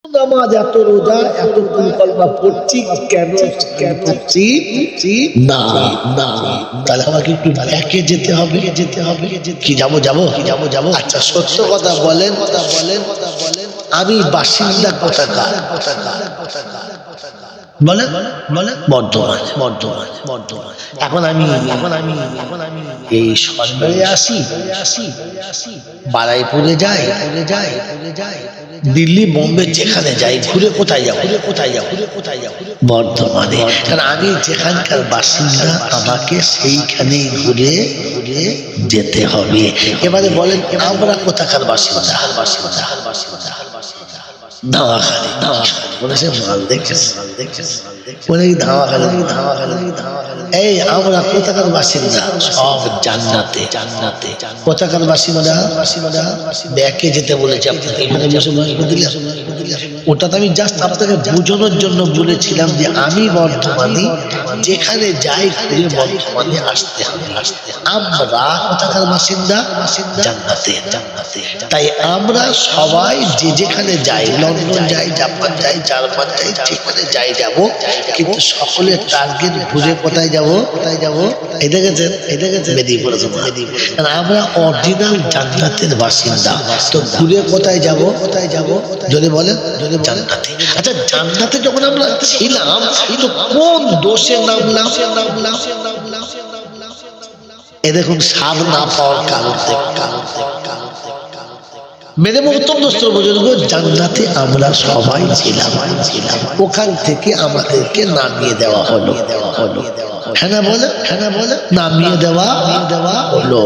নামাজ এত রোজা এত কলমা পড়ছি কেন কেন পড়ছি না না তাহলে আমাকে একটু ব্যাকে যেতে হবে কি যাবো আচ্ছা সত্য কথা বলেন আমি বাসিন্দা কোথাকার বলে বর্ধমান এখন আমি এই সরকারে আসি বারাইপুরে যাই দিল্লি বোম্বে যেখানে যাই ঘুরে কোথায় যাবো বর্ধমানে কারণ আমি যেখানকার বাসিন্দা আমাকে সেইখানেই ঘুরে যেতে হবে। এবারে বলেন আমরা কোথাকার বাসিন্দা ধাওয়াখালী বলেছে মাল দেখেছে বলে ধাওয়াখালী এই আমরা কোথাকার বাসিন্দা সব জান্নাতে কোথাকার বাসিন্দা ব্যাকে যেতে বলেছে আপনাকে এখানে বসে দিলাম ওটা তো আমি জাস্ট আপনাকে বোঝানোর জন্য বলেছিলাম যে আমি বর্ধমানে যেখানে যাই ঘুরে বর্ধমানে আসতে হবে আমরা কোথাকার বাসিন্দা জান্নাতে তাই আমরা সবাই যে যেখানে যাই লন্ডন যাই জাপান যাই জার্মান যাই যেখানে যাই যাব কিন্তু সকলের টার্গেট ঘুরে কোথায় যাব এই দেখেছেন বেরিয়ে পড়েছে কারণ আমরা অরিজিনাল জান্নাতের বাসিন্দা তো ঘুরে কোথায় যাব যদি বলেন জান্নাতে। আচ্ছা জান্নাতে যখন আমরা ছিলাম তো কোন দোষে নামলাম এ দেখুন স্বাদ না পাওয়ার কারণ মেরে মহত্তম দোস্ত বুজুর্গ জান্নাতে আমরা সবাই ছিলাম ওখান থেকে আমাদেরকে নামিয়ে দেওয়া হলো হ্যাঁ না বলে নামিয়ে দেওয়া হলো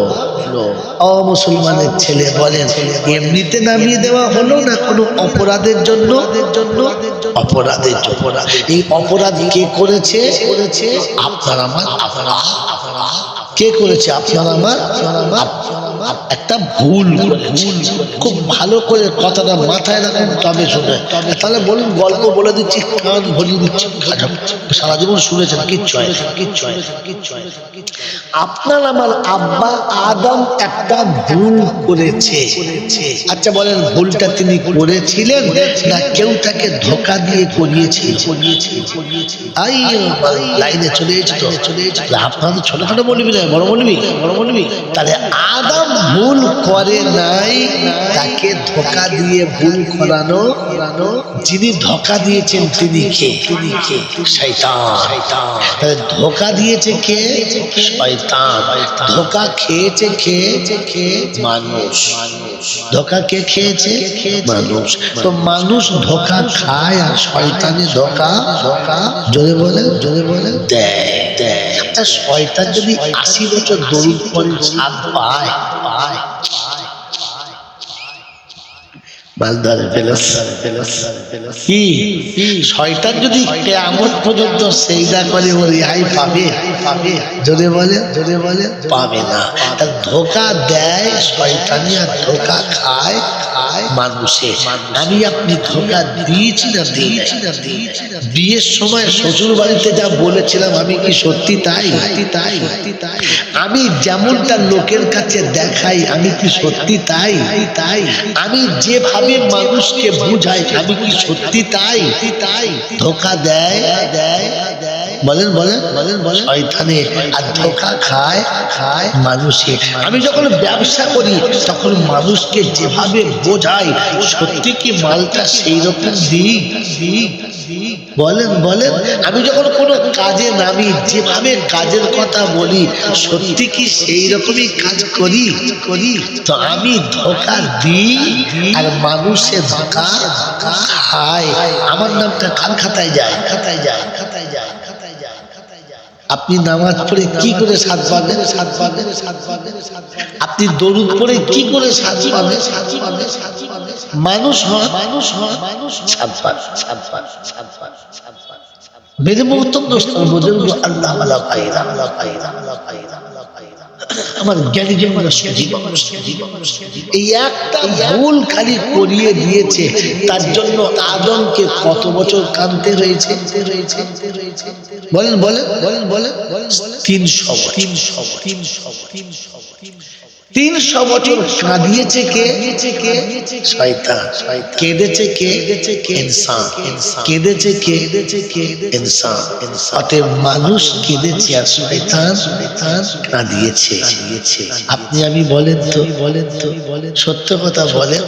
ও মুসলমানের ছেলে বলেন এমনিতে নামিয়ে দেওয়া হলো না কোনো অপরাধের জন্য এই অপরাধ কে করেছে আপনার আমার কে করেছে আপনার আমার একটা ভুল খুব ভালো করে কথাটা মাথায় রাখুন তবে শুনে তাহলে বলুন গল্প বলে দিচ্ছি কান ভরিয়ে দিচ্ছি সারা জীবন শুনেছেন কিচ্ছু আপনার আমার আব্বা আদম একটা ভুল করেছে আচ্ছা বলেন ভুলটা তিনি করেছিলেন না কেউ তাকে ধোঁকা দিয়ে করিয়েছিল লাইনে চলে এসেছে আপনার ছোটখাটো বলবি না বড় বলবি তাহলে আদম ভুল করে নাই তাকে ধোঁকা দিয়ে ভুল করানো যিনি ধোঁকা দিয়েছেন তিনি কে শয়তান ধোঁকা দিয়েছে কে শয়তান ধোঁকা খেয়েছে কে মানুষ ধোঁকা কে খেয়েছে মানুষ তো মানুষ ধোঁকা খায় আর শয়তানি ধোঁকা জোরে বলে দেয় শয়তান যদি 80 বছর দরুদ পড়ে স্বাদ পায় কি শয়তান যদি কিয়ামত পর্যন্ত সেজদা করে ও রেহাই পাবে জোরে বলে পাবে না তার ধোঁকা দেয় শয়তানি আর ধোঁকা খায় মানুষে আমি আপনি ধোঁকা দিয়েছি না বিয়ের সময় শ্বশুর বাড়িতে যা বলেছিলাম আমি কি সত্যি তাই আমি যেমনটা লোকের কাছে দেখাই আমি কি সত্যি তাই আমি যেভাবে মানুষকে বুঝাই আমি কি সত্যি তাই ধোঁকা দেয় বলেন শয়তানে আর ধোঁকা খায় মানুষে আমি যখন ব্যবসা করি তখন মানুষকে যেভাবে বোঝাই সত্যি কি মালটা সেই রকম দিই বলেন আমি যখন কোনো কাজে নামি যেভাবে কাজের কথা বলি সত্যি কি সেই রকমই কাজ করি তো আমি ধোঁকা দিই আর মানুষে ধোঁকা খায় আমার নামটা কার খাতায় যায় আপনি নামাজ পড়ে কি করে স্বাদ পাবেন আপনি দরুদ পড়ে কি করে স্বাদ পাবেন মানুষ স্বাদ পান মেরে মহত্তম দোস্ত বুজুর্গ আল্লাহ ওয়ালা ভাইরা আমার জ্ঞানী এই একটা ভুল খালি করিয়ে দিয়েছে তার জন্য আদমকে কত বছর কাঁদতে হয়েছে বলেন 300 300 বছর কাঁদিয়েছে কে? শয়তান। কেঁদেছে কে? ইনসান। কেঁদেছে কে? ইনসান। অতএব মানুষ কেঁদেছে আর শয়তান কাঁদিয়েছে। আপনি আমি বলেন তো, সত্য কথা বলেন,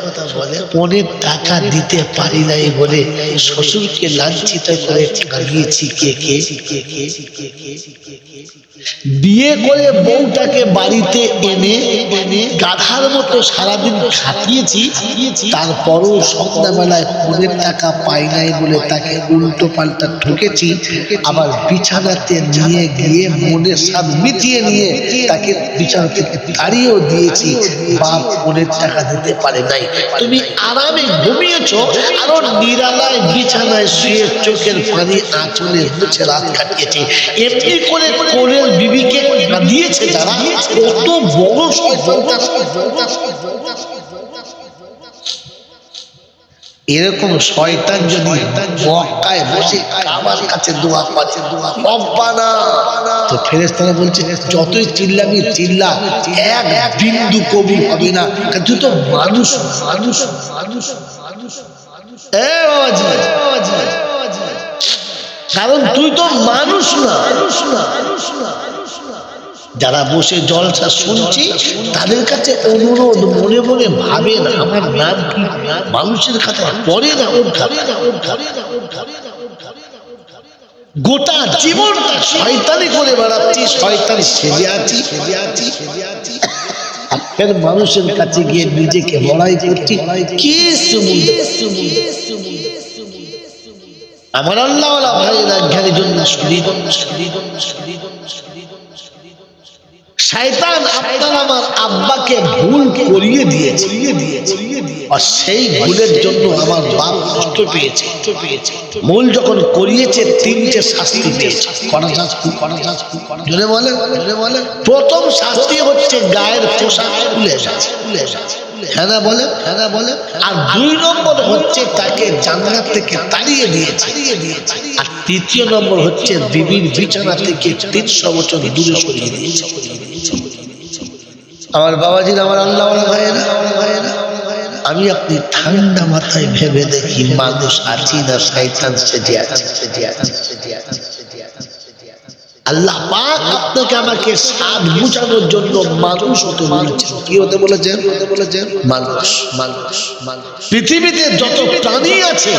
পনের টাকা দিতে পারি নাই বলে শ্বশুরকে লাঞ্ছিত করে কাঁদিয়েছি কে? বিয়ে করে বউটাকে বাড়িতে এনে গাধার মতো সারাদিন খাটিয়েছি, তারপরও সন্ধ্যাবেলায় পনের টাকা পাই নাই বলে তাকে উল্টো পাল্টা ঠকেছি, আবার বিছানাতে নিয়ে গিয়ে মনের স্বাদ মিটিয়ে নিয়ে তাকে বিছানা থেকে তাড়িয়েও দিয়েছি, বাপ পনের টাকা দিতে পারে নাই। তুমি আরামে ঘুমিয়েছো, আরো নিরালায় বিছানায় শুয়ে চোখের পানি আঁচলে মুছে রাত কাটিয়েছে। এমনি করে কোলের বিবিকে কাঁদিয়েছে যারা, কত বড় শয়তান তারা। এরকম শয়তান যদি মক্কায় বসে কাবার কাছে দোয়া করে, রব্বানা, তো ফেরেশতারা বলছে যতই চিল্লাবি চিল্লা, এক বিন্দু কবুল হবে না, তুই তো মানুষ। এ বাবাজি, কারণ তুই তো মানুষ না। যারা বসে জলসা শুনছি তাদের কাছে অনুরোধ, মনে মনে ভাবেন আমার নাম কি মানুষের খাতায় পড়ে না, ওর খাতায়। গোটা জীবনটা শয়তানি করে বেড়াচ্ছি, শয়তান সেজে আছি। ফের মানুষের কাছে গিয়ে নিজেকে লড়াই করছি। কি আমার আল্লাহ ভাইরা জ্ঞানী জন্য শয়তান আপনার আমার আব্বাকে ভুল করিয়ে দিয়েছে, আর সেই ভুলের জন্য আমার বাপ কষ্ট পেয়েছে। মূল যখন করিয়েছে তিনটে শাস্তি পেয়েছে। প্রথম শাস্তি হচ্ছে গায়ের পোশাক খুলে গেছে, হ্যাঁ না বলে, আর 2 নম্বর হচ্ছে তাকে জান্নাত থেকে তাড়িয়ে দিয়েছে, আর 3 নম্বর হচ্ছে বিবির বিছানা থেকে 300 বছর দূরে সরিয়ে দিয়েছে। আমার বাবাজির, আমার আল্লাহ ভাইয়েরা, আমি আপনি ঠান্ডা মাথায় ভেবে দেখি মানুষ আছি না শয়তান সেজে আছে। আল্লাহ পাক আপনাকে আমাকে স্বাদ বুঝানোর জন্য মানুষ হতে বলেছেন। কি হতে বলেছেন? মানুষ। পৃথিবীতে যত প্রাণী আছে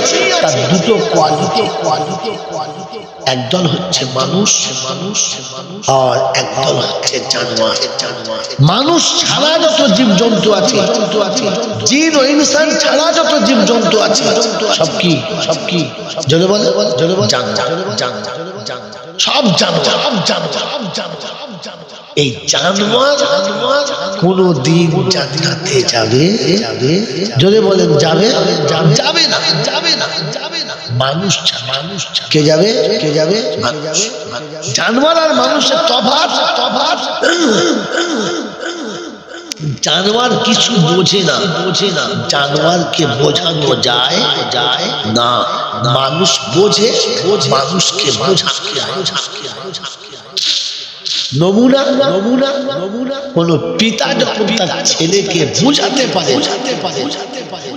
তার দুটো কোয়ালিটি। একদল হচ্ছে মানুষ, আর একদল হচ্ছে জানোয়ার। মানুষ ছাড়া যত জীব জন্তু আছে, জিন ও ইনসান ছাড়া যত জীব জন্তু আছে, সব কি জোরে বলে সব জানোয়ার। এই জানোয়ার কোনদিন জান্নাতে যাবে? জোরে বলেন যাবে না। মানুষ কে যাবে? মানুষ। জানোয়ার আর মানুষের তফাৎ। জানোয়ার কিছু বোঝে না। জানোয়ারকে বোঝানো যায় না, মানুষ বোঝে, মানুষকে বোঝাতে হয়। নমুনা কোন পিতা যখন তার ছেলেকে বুঝাতে পারে,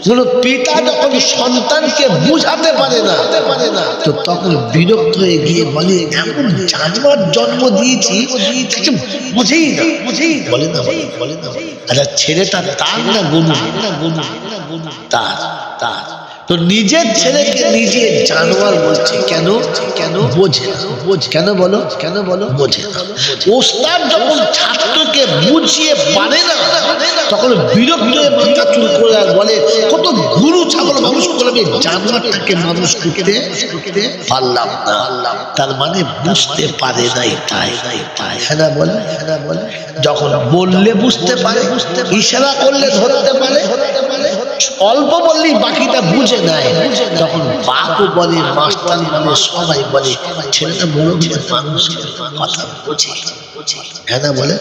কোন পিতা যখন সন্তানকে বুঝাতে পারে না, তো তখন বিরক্ত হয়ে গিয়ে বলে এমন জানোয়ার জন্ম দিয়েছি বুঝেই না। বলে না। আচ্ছা, ছেলেটা তার না গনু? তার। তো নিজের ছেলেকে নিজে জানোয়ার বলছে কেন? বোঝে না। কেন বলো? বোঝে না। ওস্তাদ যখন ছাত্রকে বুঝিয়ে পারে না, তখন বিরক্ত হয়ে মাথা চুল করে আর বলে কত গরু ছাগল মানুষ করবে, জানোয়ারটাকে মানুষ করতে পারলাম না। তার মানে বুঝতে পারে নাই, তাই। হ্যাঁ না বলে? যখন বললে বুঝতে পারে, ইশারা করলে ধরতে পারে, অল্প বললেই বাকিটা বুঝে নেয়, তখন বাপও বলে, মাস্টার বলে, সবাই বলে ছেলেটা বড় মানুষ কথা বোঝে। হ্যাঁ না বলে,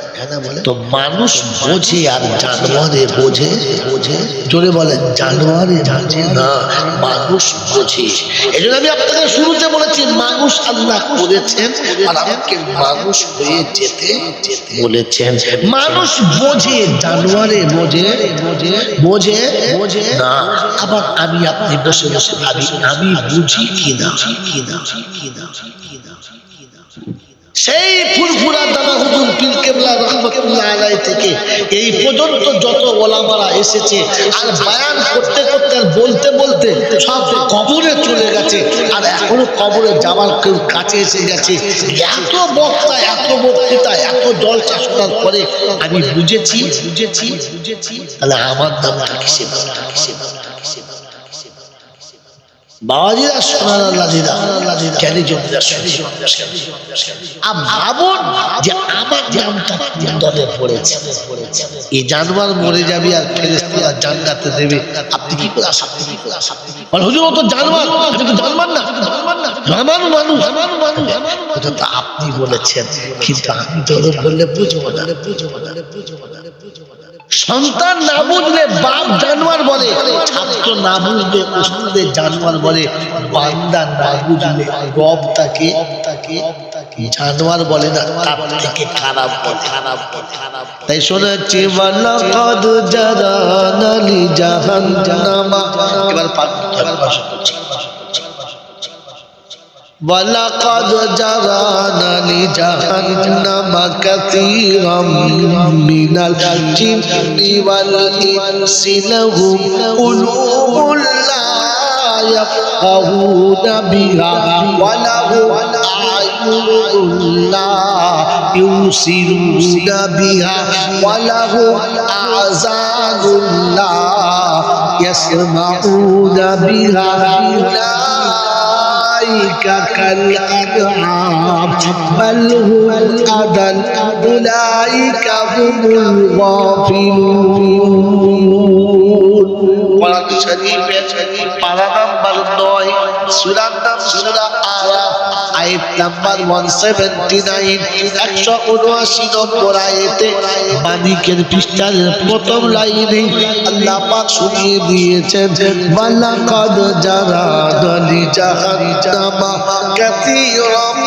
তো মানুষ বোঝে আর জানোয়ারে বোঝে, জোরে বলে জানোয়ারে বোঝে না, মানুষ বোঝে। এই জন্য আমি আপনাকে শুরুতে বলেছি মানুষ আল্লাহ করেছেন আর আমাকে মানুষ হয়ে যেতে বলেছেন। মানুষ বোঝে, জানোয়ারে বোঝে না। আবার আমি আপনি বসে বসে ভাবি আমি বুঝি কিনা। সেই ফুরফুরা দাদা হুজুর পীর কেবলা রাহমাতুল্লাহ আলাইহি থেকে এই পর্যন্ত যত ওলামারা এসেছে আর বয়ান করতে করতে আর বলতে বলতে সব কবরে চলে গেছে, আর এখনো কবরে যাওয়ার কেউ কাছে এসে গেছে। এত বক্তা, এত বক্তৃতা, এত জলসা শোনার পরে আমি বুঝেছি তাহলে আমার নামটা কিসে বাবাজিরা সোনার আল্লাহিরা জ্ঞানী জমিরা ভাবুন যে আমার নামটা কোন দলে পড়েছে। এই জানোয়ার মরে যাবে আর ফেরেশতারা জান্নাতে দেবে, আপনি কি করে আশা বল হুজুর ও তো জানোয়ার, এটা তো জানোয়ার না, মানুষ এটা তো আপনি বলেছেন, কিন্তু আমি তো বললে বুঝবো না। সন্তান না বুঝলে বাপ জানোয়ার বলে, ছাত্র না বুঝলে উস্তাদে জানোয়ার বলে, বান্দা না বুঝলে রব তাকে জানোয়ার বলে না, তার থেকে খারাপ বলে। তাই শোনাচ্ছি ওয়ালাকাদ জারানা লি জাহান্নামা, এবার ভাষা করছি ওয়ালাকাদ জারানা লি জাহান্নামা কাসীরাম মিনাল জিন্নি ওয়াল ইনসি লাহুম কুলুবুন লা ইয়াফকাহুনা বিহা ওয়া লাহুম আ'য়ুনুন লা ইউসিরুনা বিহা ওয়া লাহুম আযানুন লা ইয়াসমাউনা বিহা كالأنعام بل هم أضل أولئك هم الغافلون قرآن شريف পারা নাম্বার 9 সূরার নাম সূরা আরাফ, আয়াত নাম্বার 179 179 নম্বর আয়াতে মালিকের পৃষ্ঠার প্রথম লাইনে আল্লাহ পাক শুনিয়ে দিয়েছেন ওয়ালাকাদ জারানা লি জাহান্নামা কাসীরাম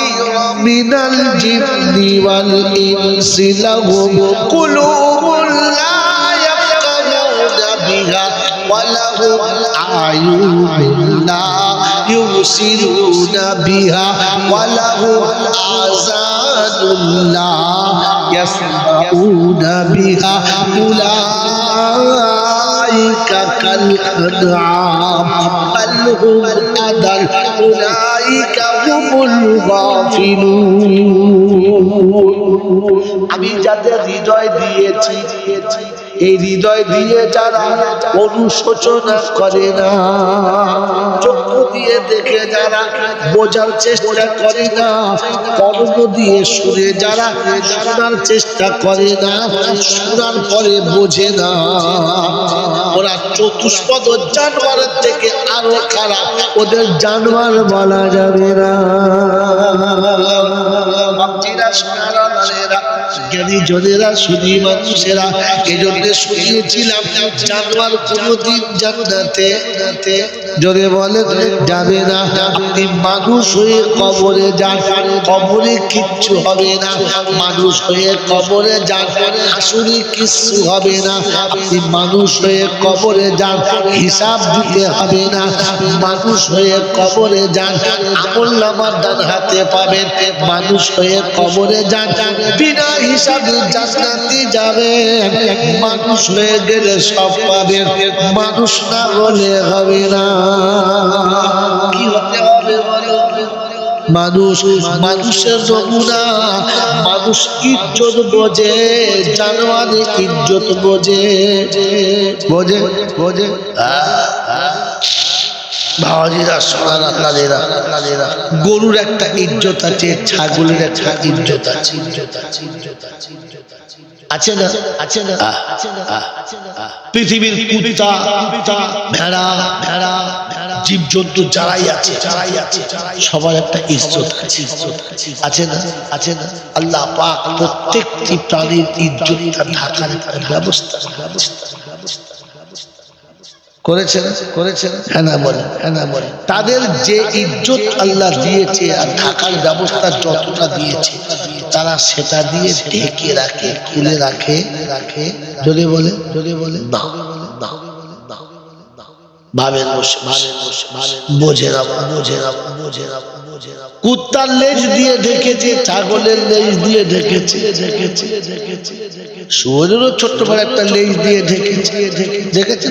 মিনাল জিন্নি ওয়াল ইনসি লাহুম কুলুবুন লা ইয়াফকাহুনা বিহা ওয়া লাহুম আ'য়ুনুন লা ইউসিরুনা বিহা ওয়া লাহুম আযানুন লা ইয়াসমাউনা বিহা উলাইকা কাল আনআম বাল হুম আদাল উলাইকা হুমুল গাফিলুন। আমি যাদের হৃদয় দিয়েছি, এই হৃদয় দিয়ে যারা অনুশোচনা করে না, চক্ষু দিয়ে দেখে যারা বোঝার চেষ্টা করে না, কর্ণ দিয়ে শুনে যারা শোনার চেষ্টা করে না, শোনার পরে বোঝে না, ওরা চতুষ্পদ জানোয়ারের থেকে আরো খারাপ, ওদের জানোয়ার বলা যাবে না। জ্ঞানী জনেরা শুনি মানুষেরা, এজন্য শুনিয়েছিলাম জানোয়ার কোনদিন জান্নাতে জোরে বলে যাবে না। আপনি মানুষ হয়ে কবরে যান, কবরে কিচ্ছু হবে না। মানুষ হয়ে কবরে যান, হাসুরি কিচ্ছু হবে না। আপনি মানুষ হয়ে কবরে যান, হিসাব দিতে হবে না। মানুষ হয়ে কবরে যান, আমলনামার ডান হাতে পাবেন। মানুষ হয়ে কবরে যান, বিনা হিসাবে জান্নাতে যাবেন। মানুষ হয়ে গেলে সব পাবেন, মানুষ না হলে হবে না। কি হতে হবে বলো? মানুষ, মানুষের নমুনা। মানুষ ইজ্জত বোঝে, জানোয়ারে ইজ্জত বোঝে। বাবাজিরা সোনার আপনাদেরা গরুর একটা ইজ্জত আছে, ছাগলের একটা ইজ্জত আছে, আছে না? আছে না? পৃথিবীর কুত্তা, ভেড়া, জীবজন্তু যারাই আছে সবার একটা ইজ্জত আছে, আছে না? আছে না? আল্লাহ পাক প্রত্যেকটি প্রাণীর ইজ্জতটা ঢাকার একটা ব্যবস্থা করেছেন, হ্যাঁ না বলেন, হ্যাঁ না বলেন। তাদের যে ইজ্জত আল্লাহ দিয়েছে আর ঢাকার ব্যবস্থা যতটা দিয়েছে তারা সেটা দিয়ে ঢেকে রাখে, খুলে রাখে, যদি বলে না, ভাবেন বোঝে না। কুত্তার লেজ দিয়ে ঢেকেছে, ছাগলের লেজ দিয়ে ঢেকেছে, শুয়োরেরও ছোট্ট বড় একটা লেজ দিয়ে ঢেকেছে,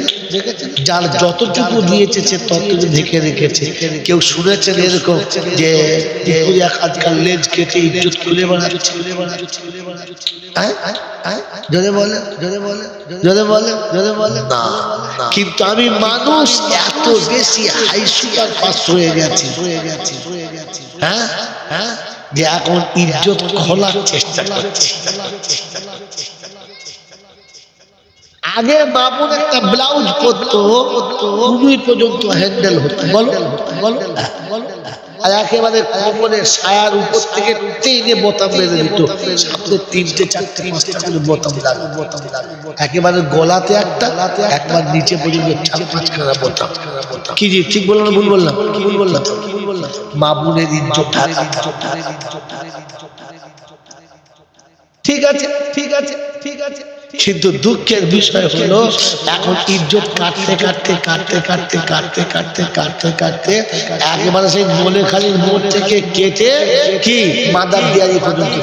যার যতটুকু দিয়েছে সে ততটুকু ঢেকে রেখেছে। কেউ শুনেছেন এরকম যে আজকাল লেজ কেটে ইজ্জত খুলে বানাচ্ছে? না। কিন্তু আমি মানুষ এত বেশি হাই সুপার ফাস্ট হয়ে গেছি হ্যাঁ যে এখন ইজ্জত খোলার চেষ্টা করছি। আগে বাবুর একটা ব্লাউজ পরতো পর্যন্ত হ্যান্ডেল হতো, বলো, আর একেবারে কোমরের সায়ার উপর থেকে টেনে বোতাম বেঁধে দিত, সামনে 3টে 4টে 5টা করে বোতাম লাগবে, একেবারে গলাতে একটা, একবার নিচে পর্যন্ত 4-5খানা বোতাম। কি জি ঠিক বললাম না ভুল বললাম? কি ভুল বললাম? বাবুনের ইজ্জত ঢাকা। ঠিক আছে। কিন্তু দুঃখের বিষয় হলো এখন ইজ্জত কাটতে একেবারে সেই মলেখালীর মোড় থেকে কেটে কি মাদার দিয়ারি পর্যন্ত।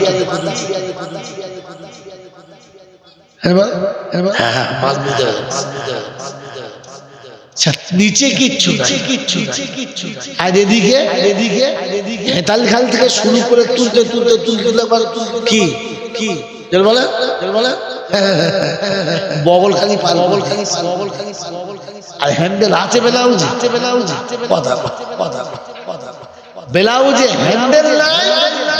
নিচে কিচ্ছু আর এদিকে হেতাল খাল থেকে শুরু করে তুলতে কি বলে বগল খালি আর হ্যান্ডেল আছে ব্লাউজে হ্যান্ডেল নাই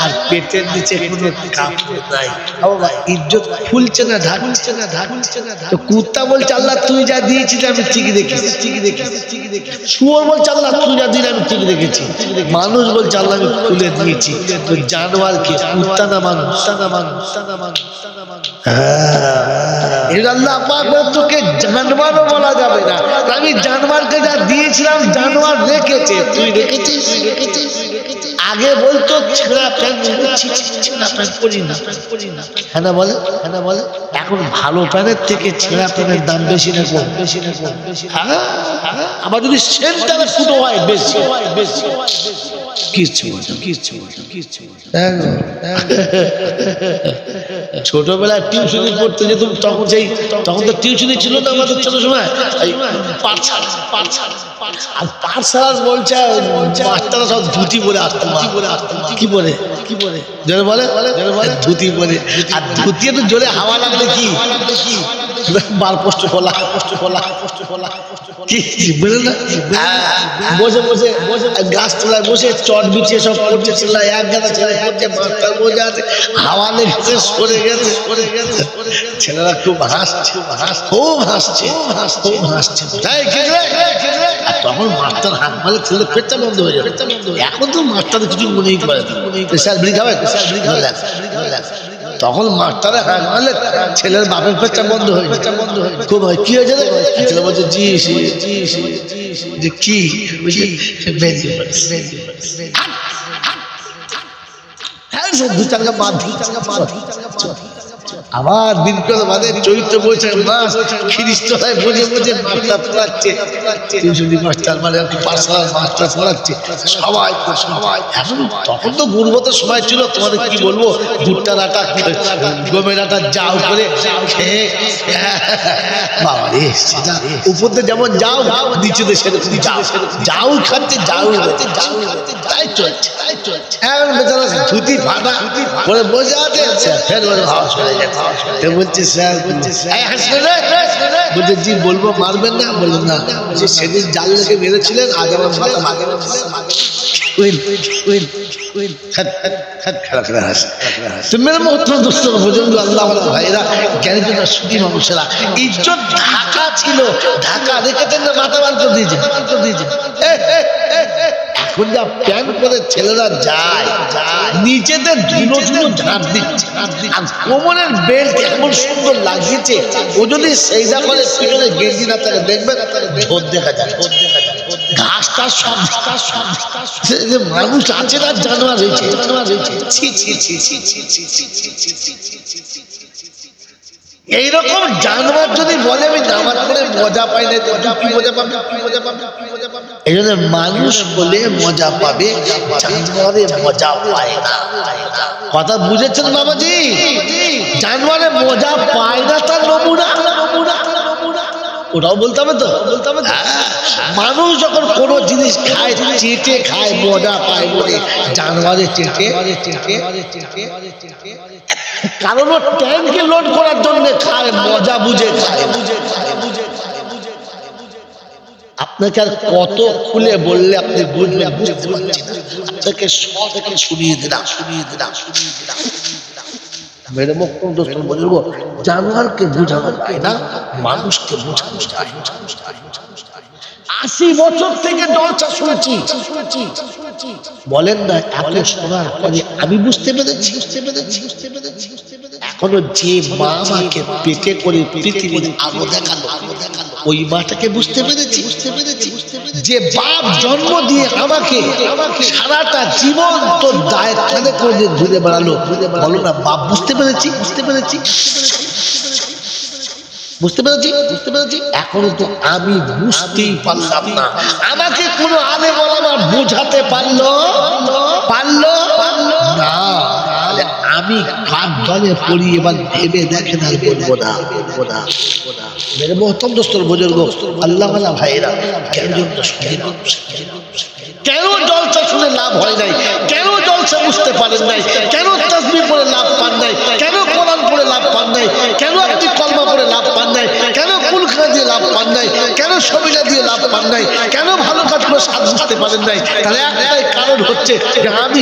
আর পেটের নিচে কোনো কাপড় নাই। ইজ্জত খুলছে না, ঢাকছে না। তো কুত্তা বলছে আল্লাহ তুই যা দিয়েছিস আমি ঠিকই দেখেছি। শুয়োর বলছে আল্লাহ তুই যা দিলি আমি ঠিক দেখেছি। মানুষ বলছে আল্লাহ আমি খুলে দিয়েছি। তো জানোয়ারকে কুত্তা না মানুষ? আল্লাহ পাক তোকে জানোয়ারও বলা যাবে না। আমি জানোয়ারকে যা দিয়েছিলাম জানোয়ার রেখেছে, তুই রেখেছিস। আগে বলতো ছেঁড়া প্যান্ট পরি না, হ্যাঁ না বলে? এখন ভালো প্যান্টের থেকে ছেঁড়া প্যান্টের দাম বেশি না কম? আবার যদি সেন্টারে ফুটো হয় বেশি। ছোটবেলায় টিউশনি পড়তে যেতাম, তখন তো টিউশনি ছিল না আমাদের ছোট সময়। আর পাঠশালা বলছে মাস্টাররা সব ধুতি পরে আসতাম। কি বলে ধুতি পরে, আর ধুতি একটু জোরে হাওয়া লাগলে কি বার পোস্ট খোলা বসে গাছ তলায় বসে চট বিছিয়ে সব করছে, এক গাদা ছেলে করছে, মাস্টার বসে আছে, হাওয়া লেগেছে সরে গেছে। ছেলেরা খুব হাসছে। তখন মাস্টার হাত মারলে ছেলে পেটটা বন্ধ হয়ে যাবে। এখন তো মাস্টারের কিছু মনেই করে না। তখন মাস্টারে হাত মারলে ছেলের বাপের পেটটা বন্ধ হয়ে যায়। খুব হয় কি হয়েছে ছেলে বলছে জি যে কি আবার দিন করে বাদে চরিত্র বলছে মাস খ্রিস্টায় বসে মাস্টার পড়াচ্ছে, টিউশনি মাস্টার মানে পাঠশালার মাস্টার পড়াচ্ছে সবাই। এখন তখন তো গুণগত সময় ছিল, তোমাদের কি বলবো, ভুট্টার আটা গমের আটা যাও করে খেয়ে বাবা রে, উপর দিয়ে যেমন যাও নিচে সেরকম যাও খাচ্ছে, তাই চলছে। এখন বেচারা ধুতি ফাটা করে বসে আছে, ফের বলে হাওয়া চলে যাচ্ছে। বলছি স্যার, বলছি বলছে জি বলবো, মারবেন না? বললেন না, যে সেদিন জাল লেগে মেরেছিলেন, আজ আমার মাথা ইজ্জত ঢাকা ছিল, ঢাকা রেখেছেন না, মাথা বার করে দিয়েছে। এখন যা প্যান্ট করে ছেলেরা যায়, নিচেতে ধুলো ধুলো ঝাঁপ দিচ্ছে, আর কোমরের বেল্ট এমন সুন্দর লাগিয়েছে, ও যদি সেইটা করে পিছনে গেঞ্জি না থাকে দেখবেন ঝোর দেখা যায়, ঘাসটা সব যে মানুষ আছে না, জানোয়ার হয়েছে, এইরকম জানোয়ার যদি বলে আমি নামাজ পড়ে মজা পাই না, কি মজা পাবে? এই জন্য মানুষ বলে মজা পাবে, জানোয়ারে মজা পায় না। কথা বুঝেছেন বাবাজি? জানোয়ারে মজা পায় না, তার নমুনা ওটাও বলতে হবে তো। মানুষ যখন কোনো জিনিস খায়, চেটে খায়, মজা পায় বলে জানোয়ারে চেটে, কারণ ও ট্যাঙ্কে লোড করার জন্য খায়, মজা বুঝে খায়। আপনাকে আর কত খুলে বললে আপনি বুঝবেন? বুঝতে পারছেন? আপনাকে সব শুনিয়ে দিলাম। মেরে মুখ দোস্ত বলবো, জানোয়ারকে বোঝানো যায় না, মানুষকে বোঝানো যায়। 80 বছর থেকে জলসা শুনছি, বলেন না এত শোনার পরে আমি বুঝতে পেরেছি। এখনো যে মা আমাকে পেটে করে পৃথিবীর আলো দেখালো, ওই মাটাকে বুঝতে পেরেছি। যে বাপ জন্ম দিয়ে আমাকে সারাটা জীবন তোর দায়ের কানে করে ঘুরে বেড়ালো, বলো না বাপ? বুঝতে পেরেছি। এখনো তো আমি বুঝতেই পারলাম না। আমাকে কোনো আলে বলা বোঝাতে পারলো না। আমি কার দলে পড়ি এবার ভেবে দেখেন, আর বলবো না। মেরে মোহতম দোস্তর বুজুর্গ, আল্লাহ ওয়ালা ভাইরা, কেন জলসা শুনে লাভ হয় নাই? কেন জলসা বুঝতে পারেন নাই? কেন তাসবিহ পড়ে লাভ পান নাই? কেন কোরআন পড়ে লাভ পান নাই? কেন আপনি কলমা পড়ে লাভ পান নাই? কেন কুলখানা দিয়ে লাভ পান নাই? কেন সবিলা দিয়ে লাভ পান নাই? কেন ভালো কাজ করে সাজ বুঝতে পারেন নাই? তাহলে একটাই কারণ হচ্ছে যে আমি